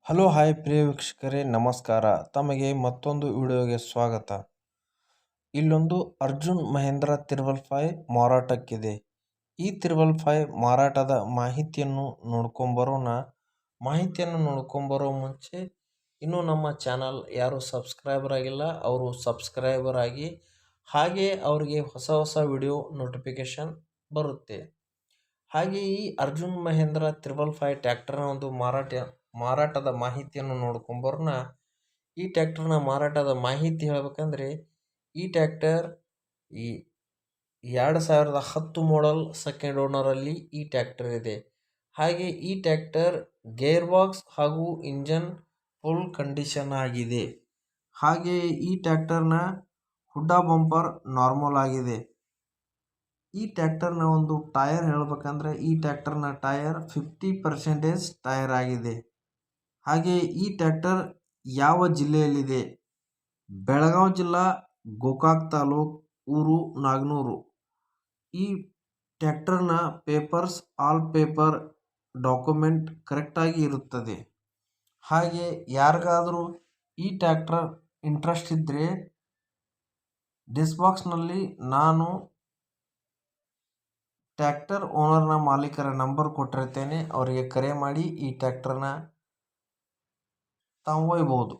Hello hi ಪ್ರಿಯ ವೀಕ್ಷಕರೇ ನಮಸ್ಕಾರ. ತಮಗೆ ಮತ್ತೊಂದು ವಿಡಿಯೋಗೆ ಸ್ವಾಗತ. ಇಲ್ಲೊಂದು ಅರ್ಜುನ್ ಮಹೇಂದ್ರ 5 ಮಾರಾಟಕ್ಕಿದೆ. ಈ 5 ಮಾರಾಟದ ಮಾಹಿತಿಯನ್ನು ನೋಡ್ಕೊಂಬರೋಣ. ಮಾಹಿತಿಯನ್ನು ನೋಡ್ಕೊಂಬರೋ ಮುಂಚೆ ಇನ್ನೂ ನಮ್ಮ ಚಾನಲ್ ಯಾರು ಸಬ್ಸ್ಕ್ರೈಬರ್ ಆಗಿಲ್ಲ ಅವರು ಸಬ್ಸ್ಕ್ರೈಬರ್ ಆಗಿ, ಹಾಗೆ ಅವರಿಗೆ ಹೊಸ ಹೊಸ ವಿಡಿಯೋ ನೋಟಿಫಿಕೇಶನ್ ಬರುತ್ತೆ. ಹಾಗೆ ಈ ಅರ್ಜುನ್ ಮಹೇಂದ್ರ 5 ಟ್ರ್ಯಾಕ್ಟರ್ನ ಒಂದು ಮಾರಾಟದ ಮಾಹಿತಿಯನ್ನು ನೋಡ್ಕೊಂಬರೋಣ. ಈ ಟ್ರ್ಯಾಕ್ಟರ್ನ ಮಾರಾಟದ ಮಾಹಿತಿ ಹೇಳಬೇಕಂದ್ರೆ, ಈ ಟ್ರ್ಯಾಕ್ಟರ್ ಈ 2010 ಮಾಡೆಲ್ ಸೆಕೆಂಡ್ ಓನರಲ್ಲಿ ಈ ಟ್ರ್ಯಾಕ್ಟರ್ ಇದೆ. ಹಾಗೆ ಈ ಟ್ರ್ಯಾಕ್ಟರ್ ಗೇರ್ ಬಾಕ್ಸ್ ಹಾಗೂ ಇಂಜನ್ ಫುಲ್ ಕಂಡೀಷನ್ ಆಗಿದೆ. ಹಾಗೆ ಈ ಟ್ರ್ಯಾಕ್ಟರ್ನ ಹುಡ್ಡ ಬಂಪರ್ ನಾರ್ಮಲ್ ಆಗಿದೆ. ಈ ಟ್ರ್ಯಾಕ್ಟರ್ನ ಒಂದು ಟೈರ್ ಹೇಳಬೇಕಂದ್ರೆ, ಈ ಟ್ರ್ಯಾಕ್ಟರ್ನ ಟೈರ್ 50% ಟೈರ್ ಆಗಿದೆ. ಹಾಗೆ ಈ ಟ್ರ್ಯಾಕ್ಟರ್ ಯಾವ ಜಿಲ್ಲೆಯಲ್ಲಿದೆ? ಬೆಳಗಾವಿ ಜಿಲ್ಲಾ, ಗೋಕಾಕ್ ತಾಲೂಕ್, ಊರು ನಾಗನೂರು. ಈ ಟ್ರ್ಯಾಕ್ಟರ್ನ ಪೇಪರ್ಸ್ ಆಲ್ ಪೇಪರ್ ಡಾಕ್ಯುಮೆಂಟ್ ಕರೆಕ್ಟಾಗಿ ಇರುತ್ತದೆ. ಹಾಗೆ ಯಾರಿಗಾದರೂ ಈ ಟ್ರ್ಯಾಕ್ಟರ್ ಇಂಟ್ರೆಸ್ಟ್ ಇದ್ದರೆ ಡಿಸ್ಕ್ರಿಪ್ಷನ್ನಲ್ಲಿ ನಾನು ಟ್ರ್ಯಾಕ್ಟರ್ ಓನರ್ನ ಮಾಲೀಕರ ನಂಬರ್ ಕೊಟ್ಟಿರ್ತೇನೆ. ಅವರಿಗೆ ಕರೆ ಮಾಡಿ ಈ ಟ್ರ್ಯಾಕ್ಟರ್ನ ತಾವು ಒಯ್ಯಬಹುದು.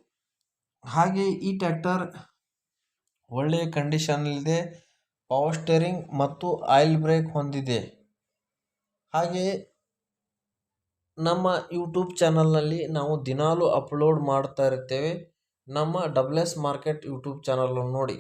ಹಾಗೆ ಈ ಟ್ರ್ಯಾಕ್ಟರ್ ಒಳ್ಳೆಯ ಕಂಡೀಷನ್ನಲ್ಲಿದೆ. ಪವರ್ ಸ್ಟೇರಿಂಗ್ ಮತ್ತು ಆಯಿಲ್ ಬ್ರೇಕ್ ಹೊಂದಿದೆ. ಹಾಗೆ ನಮ್ಮ ಯೂಟ್ಯೂಬ್ ಚಾನಲ್ನಲ್ಲಿ ನಾವು ದಿನಾಲೂ ಅಪ್ಲೋಡ್ ಮಾಡ್ತಾ ಇರ್ತೇವೆ. ನಮ್ಮ ಡಬ್ಲ್ಯೂಎಸ್ ಮಾರ್ಕೆಟ್ ಯೂಟ್ಯೂಬ್ ಚಾನಲನ್ನು ನೋಡಿ.